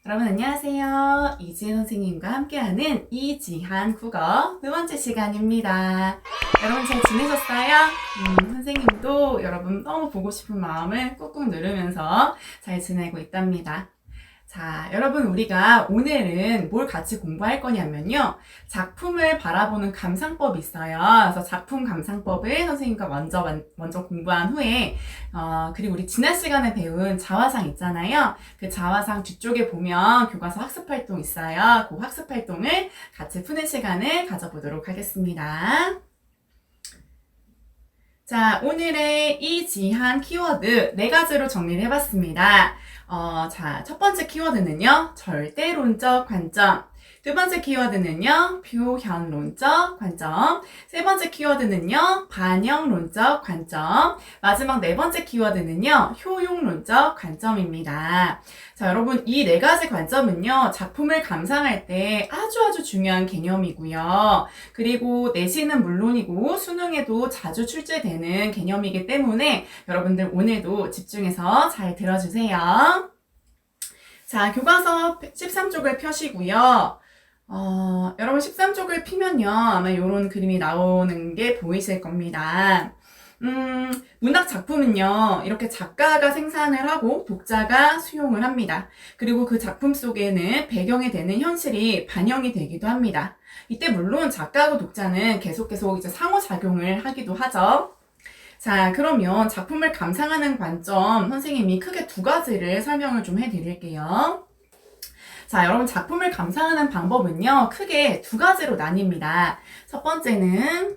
여러분 안녕하세요. 이지혜 선생님과 함께하는 이지한 국어 두 번째 시간입니다. 여러분 잘 지내셨어요? 선생님도 여러분 너무 보고 싶은 마음을 꾹꾹 누르면서 잘 지내고 있답니다. 자, 여러분 우리가 오늘은 뭘 같이 공부할 거냐면요. 작품을 바라보는 감상법이 있어요. 그래서 작품 감상법을 선생님과 먼저 공부한 후에 그리고 우리 지난 시간에 배운 자화상 있잖아요. 그 자화상 뒤쪽에 보면 교과서 학습활동 있어요. 그 학습활동을 같이 푸는 시간을 가져보도록 하겠습니다. 자, 오늘의 이지한 키워드 4가지로 정리를 해봤습니다. 자, 첫 번째 키워드는요, 절대론적 관점. 두 번째 키워드는요, 표현론적 관점. 세 번째 키워드는요, 반영론적 관점. 마지막 네 번째 키워드는요, 효용론적 관점입니다. 자, 여러분, 이 4가지 관점은요, 작품을 감상할 때 아주 중요한 개념이고요. 그리고 내신은 물론이고, 수능에도 자주 출제되는 개념이기 때문에 여러분들 오늘도 집중해서 잘 들어주세요. 자, 교과서 13쪽을 펴시고요. 여러분 13쪽을 피면요. 아마 이런 그림이 나오는 게 보이실 겁니다. 문학 작품은요, 이렇게 작가가 생산을 하고 독자가 수용을 합니다. 그리고 그 작품 속에는 배경이 되는 현실이 반영이 되기도 합니다. 이때 물론 작가하고 독자는 계속 이제 상호작용을 하기도 하죠. 자, 그러면 작품을 감상하는 관점 선생님이 크게 2가지를 설명을 좀 해드릴게요. 자, 여러분 작품을 감상하는 방법은요, 크게 2가지로 나뉩니다. 첫 번째는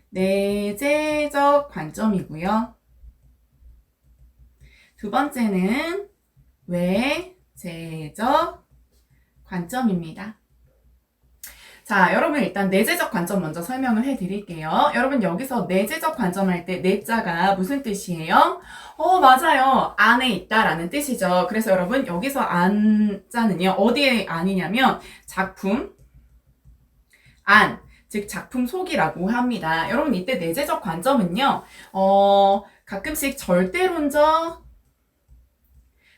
내재적 관점이고요. 두 번째는 외재적 관점입니다. 자, 여러분 일단 내재적 관점 먼저 설명을 해드릴게요. 여러분 여기서 내재적 관점 할 때 내자가 무슨 뜻이에요? 맞아요. 안에 있다라는 뜻이죠. 그래서 여러분 여기서 안자는요. 어디에 안이냐면 작품 안, 즉 작품 속이라고 합니다. 여러분 이때 내재적 관점은요. 가끔씩 절대론적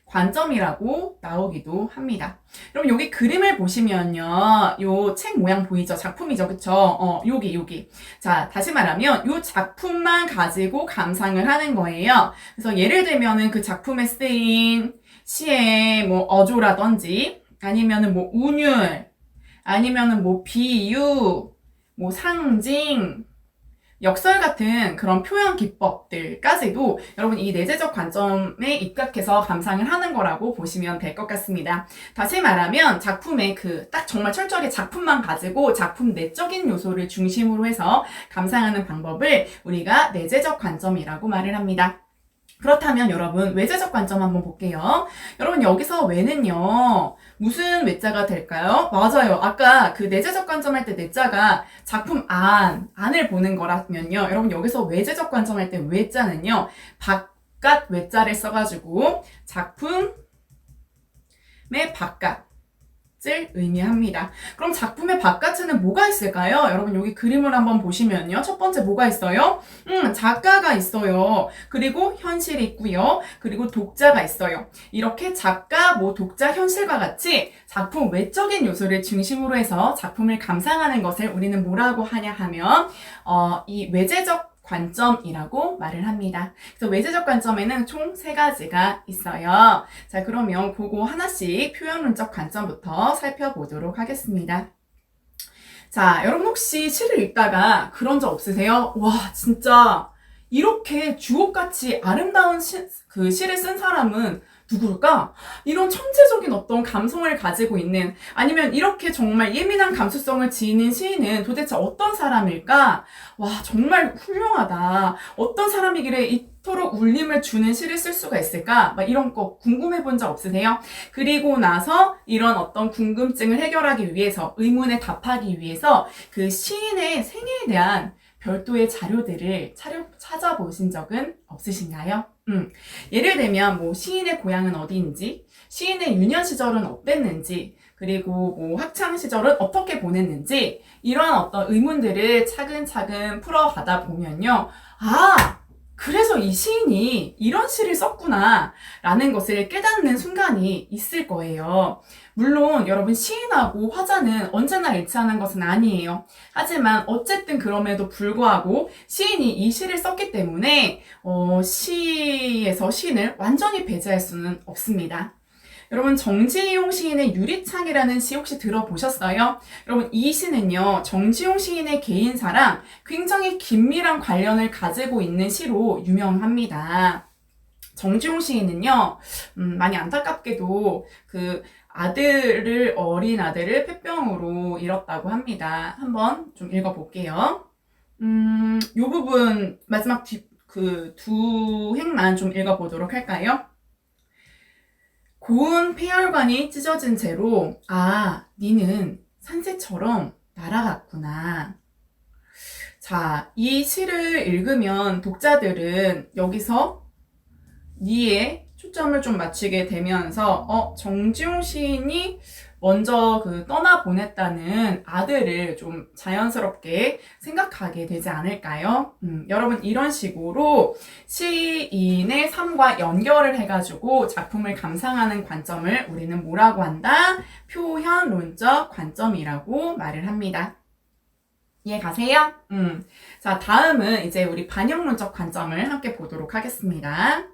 관점이라고 나오기도 합니다. 여러분 여기 그림을 보시면요. 요 책 모양 보이죠? 작품이죠. 그쵸? 여기. 자, 다시 말하면 요 작품만 가지고 감상을 하는 거예요. 그래서 예를 들면은 그 작품에 쓰인 시의 뭐 어조라든지 아니면은 뭐 운율 아니면은 뭐 비유 뭐 상징 역설 같은 그런 표현 기법들까지도 여러분 이 내재적 관점에 입각해서 감상을 하는 거라고 보시면 될 것 같습니다. 다시 말하면 작품의 딱 정말 철저하게 작품만 가지고 작품 내적인 요소를 중심으로 해서 감상하는 방법을 우리가 내재적 관점이라고 말을 합니다. 그렇다면 여러분 외재적 관점 한번 볼게요. 여러분 여기서 외는요 무슨 외자가 될까요? 맞아요. 아까 그 내재적 관점 할 때 내자가 작품 안을 보는 거라면요. 여러분 여기서 외재적 관점 할 때 외자는요 바깥 외자를 써가지고 작품의 바깥 을 의미합니다. 그럼 작품의 바깥에는 뭐가 있을까요? 여러분 여기 그림을 한번 보시면요. 첫 번째 뭐가 있어요? 작가가 있어요. 그리고 현실이 있고요. 그리고 독자가 있어요. 이렇게 작가, 독자, 현실과 같이 작품 외적인 요소를 중심으로 해서 작품을 감상하는 것을 우리는 뭐라고 하냐 하면 이 외재적 관점이라고 말을 합니다. 그래서 외재적 관점에는 총 3가지가 있어요. 자, 그러면 그거 하나씩 표현론적 관점부터 살펴보도록 하겠습니다. 자, 여러분 혹시 시를 읽다가 그런 적 없으세요? 와, 진짜 이렇게 주옥같이 아름다운 그 시를 쓴 사람은 누굴까? 이런 천재적인 어떤 감성을 가지고 있는, 아니면 이렇게 정말 예민한 감수성을 지닌 시인은 도대체 어떤 사람일까? 와, 정말 훌륭하다. 어떤 사람이길래 이토록 울림을 주는 시를 쓸 수가 있을까? 막 이런 거 궁금해 본 적 없으세요? 그리고 나서 이런 어떤 궁금증을 해결하기 위해서, 의문에 답하기 위해서 그 시인의 생애에 대한 별도의 자료들을 찾아보신 적은 없으신가요? 예를 들면 시인의 고향은 어디인지, 시인의 유년 시절은 어땠는지, 그리고 학창 시절은 어떻게 보냈는지, 이런 어떤 의문들을 차근차근 풀어가다 보면요. 그래서 이 시인이 이런 시를 썼구나 라는 것을 깨닫는 순간이 있을 거예요. 물론 여러분 시인하고 화자는 언제나 일치하는 것은 아니에요. 하지만 어쨌든 그럼에도 불구하고 시인이 이 시를 썼기 때문에 시에서 시인을 완전히 배제할 수는 없습니다. 여러분 정지용 시인의 유리창이라는 시 혹시 들어보셨어요? 여러분 이 시는요 정지용 시인의 개인사랑 굉장히 긴밀한 관련을 가지고 있는 시로 유명합니다. 정지용 시인은요 많이 안타깝게도 그 어린 아들을 폐병으로 잃었다고 합니다. 한번 좀 읽어볼게요. 요 부분 마지막 그 두 행만 좀 읽어보도록 할까요? 고운 폐혈관이 찢어진 채로 니는 산새처럼 날아갔구나. 자, 이 시를 읽으면 독자들은 여기서 니에 초점을 좀 맞추게 되면서 정지용 시인이 먼저 떠나보냈다는 아들을 좀 자연스럽게 생각하게 되지 않을까요? 여러분 이런 식으로 시인의 삶과 연결을 해가지고 작품을 감상하는 관점을 우리는 뭐라고 한다? 표현론적 관점이라고 말을 합니다. 이해 가세요? 자, 다음은 이제 우리 반영론적 관점을 함께 보도록 하겠습니다.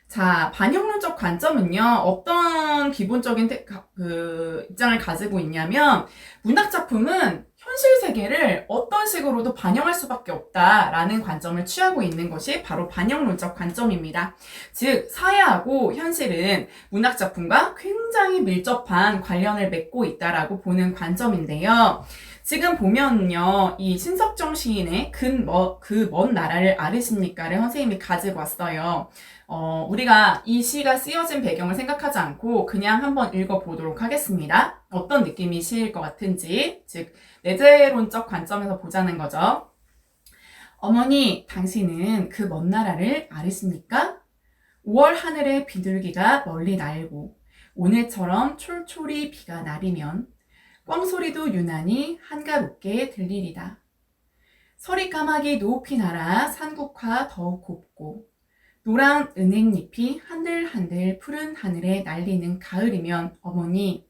자, 반영론적 관점은요, 어떤 기본적인 입장을 가지고 있냐면, 문학작품은 현실 세계를 어떤 식으로도 반영할 수밖에 없다라는 관점을 취하고 있는 것이 바로 반영론적 관점입니다. 즉, 사회하고 현실은 문학작품과 굉장히 밀접한 관련을 맺고 있다라고 보는 관점인데요. 지금 보면요, 이 신석정 시인의 그 먼 나라를 아르십니까를 선생님이 가지고 왔어요. 우리가 이 시가 쓰여진 배경을 생각하지 않고 그냥 한번 읽어보도록 하겠습니다. 어떤 느낌이 시일 것 같은지, 즉 내재론적 관점에서 보자는 거죠. 어머니, 당신은 그 먼 나라를 아르십니까? 5월 하늘의 비둘기가 멀리 날고 오늘처럼 촐촐히 비가 내리면 꽝소리도 유난히 한가롭게 들리리다. 서리까마귀 높이 날아 산국화 더욱 곱고 노란 은행잎이 한들한들 푸른 하늘에 날리는 가을이면 어머니,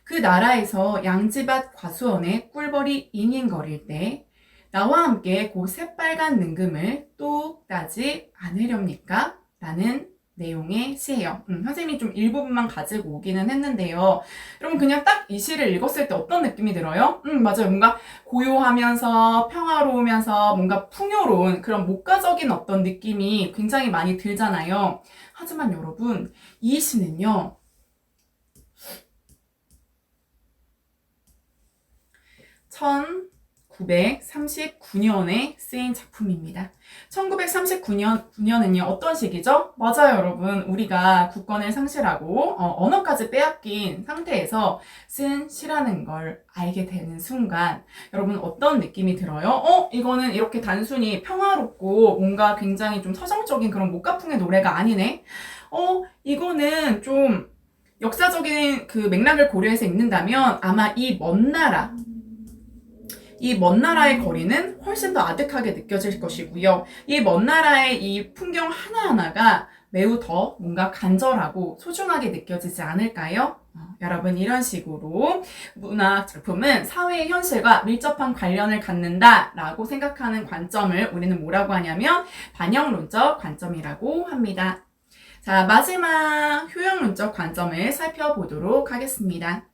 그 나라에서 양지밭 과수원에 꿀벌이 잉잉거릴 때 나와 함께 그 새빨간 능금을 뚝 따지 않으렵니까? 라는 내용의 시예요. 선생님이 좀 일부분만 가지고 오기는 했는데요. 여러분 그냥 딱 이 시를 읽었을 때 어떤 느낌이 들어요? 맞아요. 뭔가 고요하면서 평화로우면서 뭔가 풍요로운 그런 목가적인 어떤 느낌이 굉장히 많이 들잖아요. 하지만 여러분 이 시는요. 1939년에 쓰인 작품입니다. 1939년은요, 어떤 시기죠? 맞아요, 여러분. 우리가 국권을 상실하고, 언어까지 빼앗긴 상태에서 쓴 시라는 걸 알게 되는 순간, 여러분 어떤 느낌이 들어요? 이거는 이렇게 단순히 평화롭고, 뭔가 굉장히 좀 서정적인 그런 목가풍의 노래가 아니네? 이거는 좀 역사적인 그 맥락을 고려해서 읽는다면, 아마 이 먼 나라의 거리는 훨씬 더 아득하게 느껴질 것이고요. 이 먼 나라의 이 풍경 하나하나가 매우 더 뭔가 간절하고 소중하게 느껴지지 않을까요? 여러분 이런 식으로 문학 작품은 사회의 현실과 밀접한 관련을 갖는다라고 생각하는 관점을 우리는 뭐라고 하냐면 반영론적 관점이라고 합니다. 자, 마지막 효용론적 관점을 살펴보도록 하겠습니다.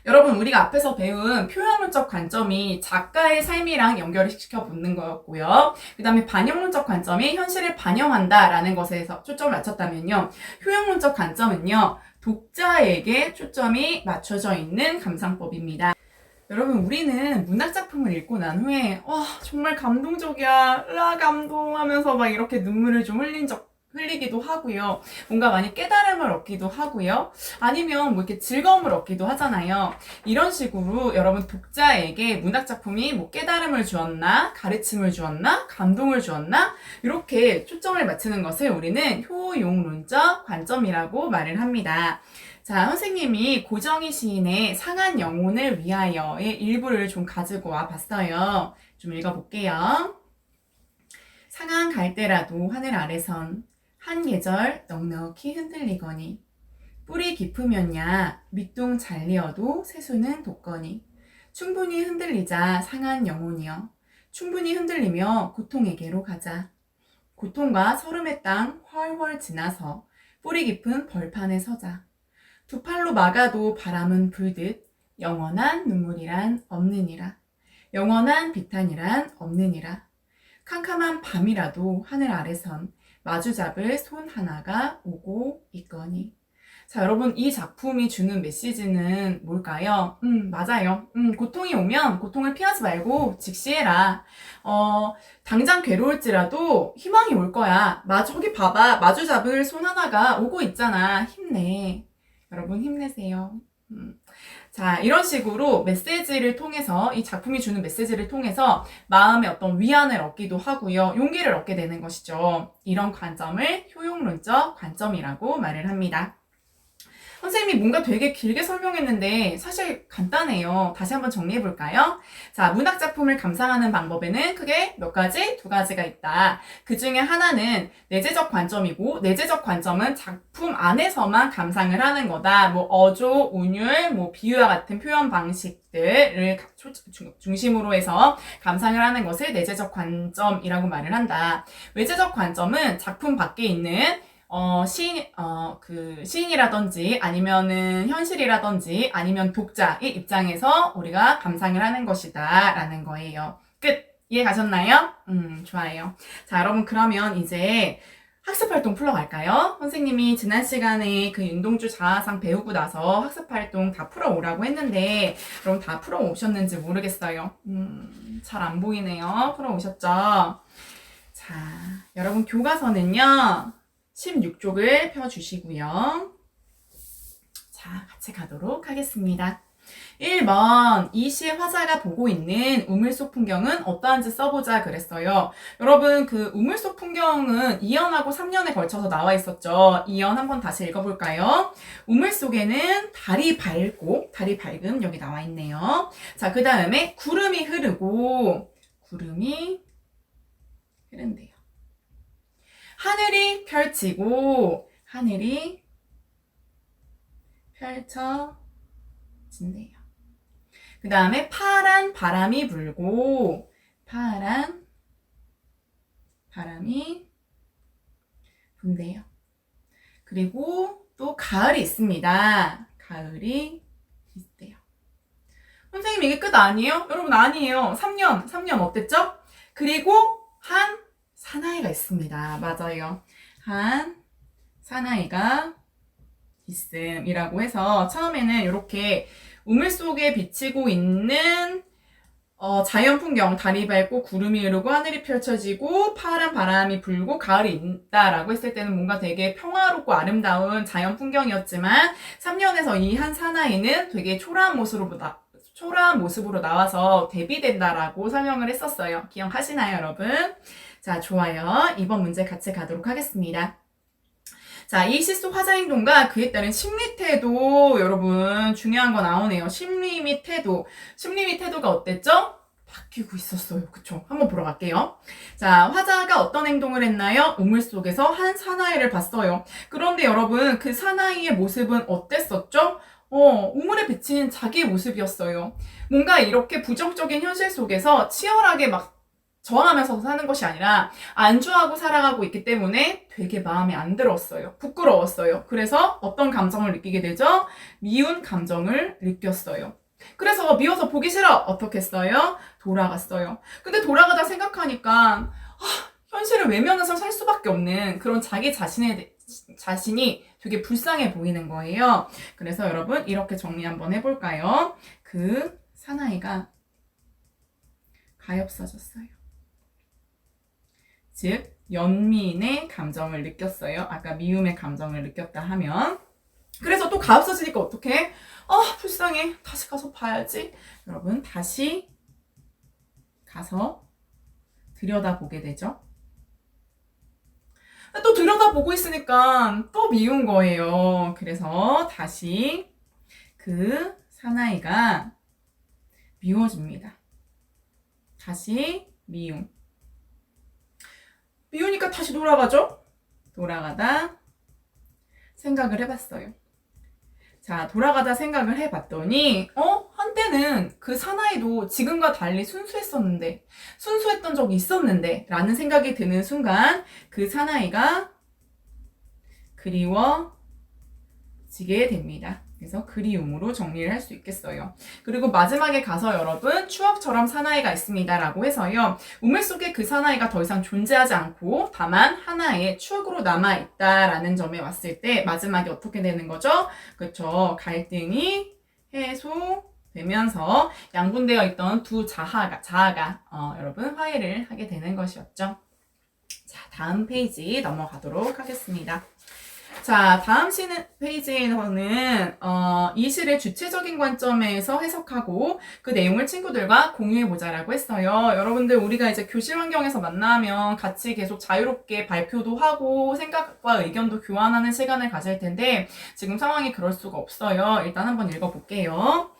여러분 우리가 앞에서 배운 표현론적 관점이 작가의 삶이랑 연결을 시켜보는 거였고요. 그 다음에 반영론적 관점이 현실을 반영한다라는 것에서 초점을 맞췄다면요. 효용론적 관점은요. 독자에게 초점이 맞춰져 있는 감상법입니다. 여러분 우리는 문학작품을 읽고 난 후에 정말 감동적이야, 감동하면서 막 이렇게 눈물을 좀 흘리기도 하고요. 뭔가 많이 깨달음을 얻기도 하고요. 아니면 뭐 이렇게 즐거움을 얻기도 하잖아요. 이런 식으로 여러분 독자에게 문학작품이 뭐 깨달음을 주었나, 가르침을 주었나, 감동을 주었나 이렇게 초점을 맞추는 것을 우리는 효용론적 관점이라고 말을 합니다. 자, 선생님이 고정희 시인의 상한 영혼을 위하여의 일부를 좀 가지고 와 봤어요. 좀 읽어볼게요. 상한 갈대라도 하늘 아래선 한 계절 넉넉히 흔들리거니 뿌리 깊으면야 밑둥 잘리어도 새수는 돋거니 충분히 흔들리자 상한 영혼이여 충분히 흔들리며 고통에게로 가자 고통과 서름의 땅 훨훨 지나서 뿌리 깊은 벌판에 서자 두 팔로 막아도 바람은 불듯 영원한 눈물이란 없느니라 영원한 비탄이란 없느니라 캄캄한 밤이라도 하늘 아래선 마주 잡을 손 하나가 오고 있거니 자, 여러분, 이 작품이 주는 메시지는 뭘까요? 맞아요. 고통이 오면 고통을 피하지 말고 직시해라. 당장 괴로울지라도 희망이 올 거야. 저기 봐봐. 마주 잡을 손 하나가 오고 있잖아. 힘내. 여러분, 힘내세요. 자, 이런 식으로 메시지를 통해서, 이 작품이 주는 메시지를 통해서 마음의 어떤 위안을 얻기도 하고요. 용기를 얻게 되는 것이죠. 이런 관점을 효용론적 관점이라고 말을 합니다. 선생님이 뭔가 되게 길게 설명했는데 사실 간단해요. 다시 한번 정리해볼까요? 자, 문학작품을 감상하는 방법에는 크게 몇 가지? 두 가지가 있다. 그 중에 하나는 내재적 관점이고 내재적 관점은 작품 안에서만 감상을 하는 거다. 뭐 어조, 운율, 뭐 비유와 같은 표현 방식들을 중심으로 해서 감상을 하는 것을 내재적 관점이라고 말을 한다. 외재적 관점은 작품 밖에 있는 시인이라든지 아니면은 현실이라든지 아니면 독자의 입장에서 우리가 감상을 하는 것이다 라는 거예요. 끝! 이해 가셨나요? 좋아요. 자, 여러분 그러면 이제 학습활동 풀러갈까요? 선생님이 지난 시간에 그 윤동주 자아상 배우고 나서 학습활동 다 풀어오라고 했는데 여러분 다 풀어오셨는지 모르겠어요. 잘 안 보이네요. 풀어오셨죠? 자, 여러분 교과서는요. 16쪽을 펴주시고요. 자, 같이 가도록 하겠습니다. 1번, 이 시의 화자가 보고 있는 우물 속 풍경은 어떠한지 써보자 그랬어요. 여러분, 그 우물 속 풍경은 2연하고 3년에 걸쳐서 나와 있었죠. 2연 한번 다시 읽어볼까요? 우물 속에는 달이 밝음 여기 나와 있네요. 자, 그 다음에 구름이 흐른대요. 하늘이 펼쳐진대요. 그 다음에 파란 바람이 불고 파란 바람이 분대요. 그리고 또 가을이 있습니다. 가을이 있대요. 선생님 이게 끝 아니에요? 여러분 아니에요. 3년 어땠죠? 그리고 한 사나이가 있습니다. 맞아요. 한 사나이가 있음이라고 해서 처음에는 이렇게 우물 속에 비치고 있는 자연 풍경, 달이 밝고 구름이 흐르고 하늘이 펼쳐지고 파란 바람이 불고 가을이 있다라고 했을 때는 뭔가 되게 평화롭고 아름다운 자연 풍경이었지만 3년에서 이 한 사나이는 되게 초라한 모습으로 나와서 대비된다라고 설명을 했었어요. 기억하시나요, 여러분? 자, 좋아요. 이번 문제 같이 가도록 하겠습니다. 자, 이 시 속 화자 행동과 그에 따른 심리 태도, 여러분, 중요한 거 나오네요. 심리 및 태도가 어땠죠? 바뀌고 있었어요. 그쵸? 한번 보러 갈게요. 자, 화자가 어떤 행동을 했나요? 우물 속에서 한 사나이를 봤어요. 그런데 여러분, 그 사나이의 모습은 어땠었죠? 우물에 비친 자기의 모습이었어요. 뭔가 이렇게 부정적인 현실 속에서 치열하게 막 저항하면서 사는 것이 아니라 안주하고 살아가고 있기 때문에 되게 마음에 안 들었어요. 부끄러웠어요. 그래서 어떤 감정을 느끼게 되죠? 미운 감정을 느꼈어요. 그래서 미워서 보기 싫어. 어떻게 했어요? 돌아갔어요. 근데 돌아가다 생각하니까 현실을 외면해서 살 수밖에 없는 그런 자기 자신이 되게 불쌍해 보이는 거예요. 그래서 여러분 이렇게 정리 한번 해볼까요? 그 사나이가 가엾어졌어요. 즉 연민의 감정을 느꼈어요. 아까 미움의 감정을 느꼈다 하면 그래서 또 가엾어지니까 어떡해? 불쌍해. 다시 가서 봐야지. 여러분 다시 가서 들여다보게 되죠. 또 들여다보고 있으니까 또 미운 거예요. 그래서 다시 그 사나이가 미워집니다. 다시 미움. 미우니까 다시 돌아가죠? 돌아가다 생각을 해봤어요. 자, 돌아가다 생각을 해봤더니, 한때는 그 사나이도 지금과 달리 순수했던 적이 있었는데, 라는 생각이 드는 순간, 그 사나이가 그리워지게 됩니다. 그래서 그리움으로 정리를 할 수 있겠어요. 그리고 마지막에 가서 여러분, 추억처럼 사나이가 있습니다. 라고 해서요. 우물 속에 그 사나이가 더 이상 존재하지 않고 다만 하나의 추억으로 남아있다라는 점에 왔을 때 마지막에 어떻게 되는 거죠? 그쵸. 갈등이 해소되면서 양분되어 있던 두 자아가 여러분 화해를 하게 되는 것이었죠. 자, 다음 페이지 넘어가도록 하겠습니다. 자, 다음 페이지에서는 이 시를 주체적인 관점에서 해석하고 그 내용을 친구들과 공유해보자라고 했어요. 여러분들 우리가 이제 교실 환경에서 만나면 같이 계속 자유롭게 발표도 하고 생각과 의견도 교환하는 시간을 가질 텐데 지금 상황이 그럴 수가 없어요. 일단 한번 읽어볼게요.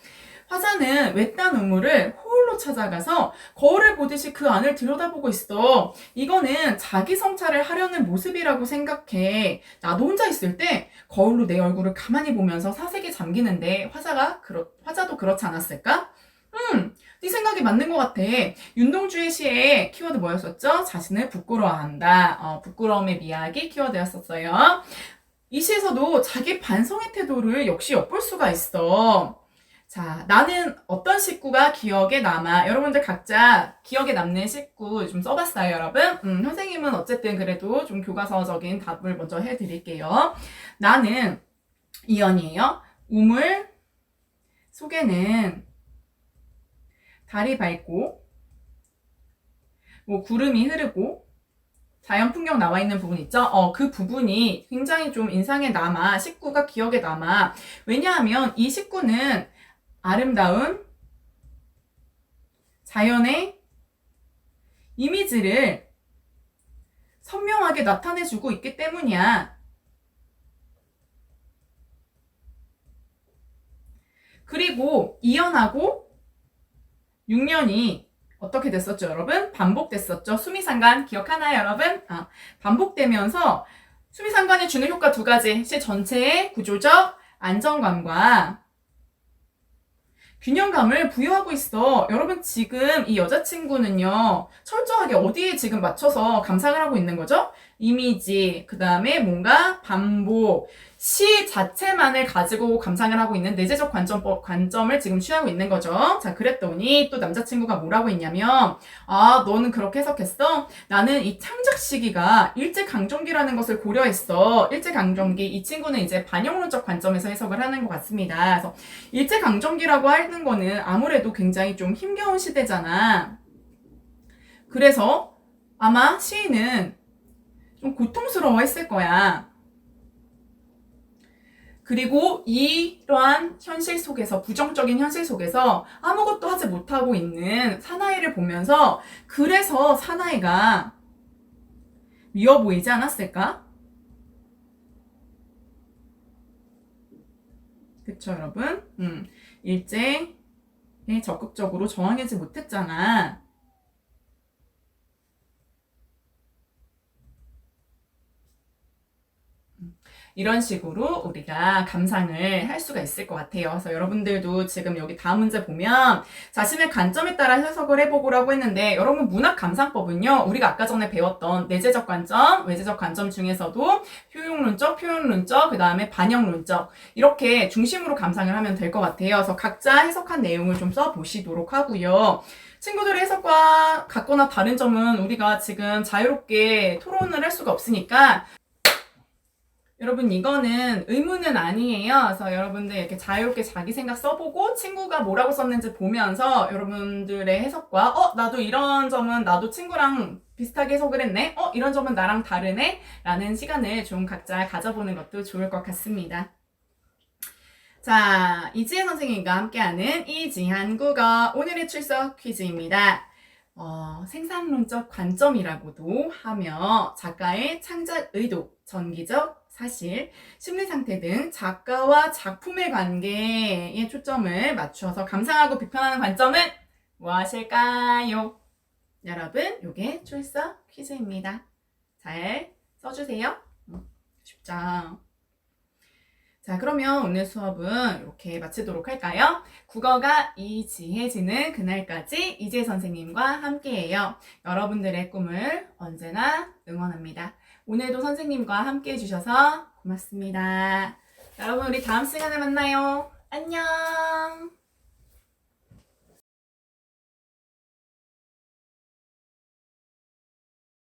화자는 외딴 우물을 홀로 찾아가서 거울을 보듯이 그 안을 들여다보고 있어. 이거는 자기 성찰을 하려는 모습이라고 생각해. 나도 혼자 있을 때 거울로 내 얼굴을 가만히 보면서 사색에 잠기는데 화자도 그렇지 않았을까? 네 생각이 맞는 것 같아. 윤동주의 시의 키워드 뭐였었죠? 자신을 부끄러워한다. 부끄러움의 미학이 키워드였었어요. 이 시에서도 자기 반성의 태도를 역시 엿볼 수가 있어. 자, 나는 어떤 식구가 기억에 남아. 여러분들 각자 기억에 남는 식구 좀 써봤어요, 여러분? 선생님은 어쨌든 그래도 좀 교과서적인 답을 먼저 해드릴게요. 나는 이연이에요. 우물 속에는 달이 밝고, 구름이 흐르고, 자연 풍경 나와 있는 부분 있죠? 그 부분이 굉장히 좀 인상에 남아, 식구가 기억에 남아. 왜냐하면 이 식구는 아름다운 자연의 이미지를 선명하게 나타내주고 있기 때문이야. 그리고 2년하고 6년이 어떻게 됐었죠, 여러분? 반복됐었죠. 수미상관 기억하나요, 여러분? 반복되면서 수미상관이 주는 효과 두 가지. 시 전체의 구조적 안정감과 균형감을 부여하고 있어. 여러분 지금 이 여자친구는요. 철저하게 어디에 지금 맞춰서 감상을 하고 있는 거죠? 이미지, 그 다음에 뭔가 반복, 시 자체만을 가지고 감상을 하고 있는 내재적 관점을 지금 취하고 있는 거죠. 자, 그랬더니 또 남자친구가 뭐라고 했냐면 너는 그렇게 해석했어? 나는 이 창작 시기가 일제강점기라는 것을 고려했어. 일제강점기, 이 친구는 이제 반영론적 관점에서 해석을 하는 것 같습니다. 그래서 일제강점기라고 하는 거는 아무래도 굉장히 좀 힘겨운 시대잖아. 그래서 아마 시인은 좀 고통스러워 했을 거야. 그리고 이러한 현실 속에서, 부정적인 현실 속에서 아무것도 하지 못하고 있는 사나이를 보면서 그래서 사나이가 미워 보이지 않았을까? 그쵸, 여러분? 일제에 적극적으로 저항하지 못했잖아. 이런 식으로 우리가 감상을 할 수가 있을 것 같아요. 그래서 여러분들도 지금 여기 다음 문제 보면 자신의 관점에 따라 해석을 해보라고 했는데 여러분 문학 감상법은요. 우리가 아까 전에 배웠던 내재적 관점, 외재적 관점 중에서도 효용론적, 표현론적, 그 다음에 반영론적 이렇게 중심으로 감상을 하면 될 것 같아요. 그래서 각자 해석한 내용을 좀 써보시도록 하고요. 친구들의 해석과 같거나 다른 점은 우리가 지금 자유롭게 토론을 할 수가 없으니까 여러분 이거는 의무는 아니에요. 그래서 여러분들 이렇게 자유롭게 자기 생각 써보고 친구가 뭐라고 썼는지 보면서 여러분들의 해석과 나도 이런 점은 나도 친구랑 비슷하게 해석을 했네. 이런 점은 나랑 다르네. 라는 시간을 좀 각자 가져보는 것도 좋을 것 같습니다. 자, 이지혜 선생님과 함께하는 이지한국어 오늘의 출석 퀴즈입니다. 생산론적 관점이라고도 하며 작가의 창작 의도, 전기적 사실, 심리 상태 등 작가와 작품의 관계에 초점을 맞추어서 감상하고 비판하는 관점은 무엇일까요? 여러분, 요게 출석 퀴즈입니다. 잘 써주세요. 쉽죠? 자, 그러면 오늘 수업은 이렇게 마치도록 할까요? 국어가 이지해지는 그날까지 이재 선생님과 함께해요. 여러분들의 꿈을 언제나 응원합니다. 오늘도 선생님과 함께 해주셔서 고맙습니다. 여러분, 우리 다음 시간에 만나요. 안녕!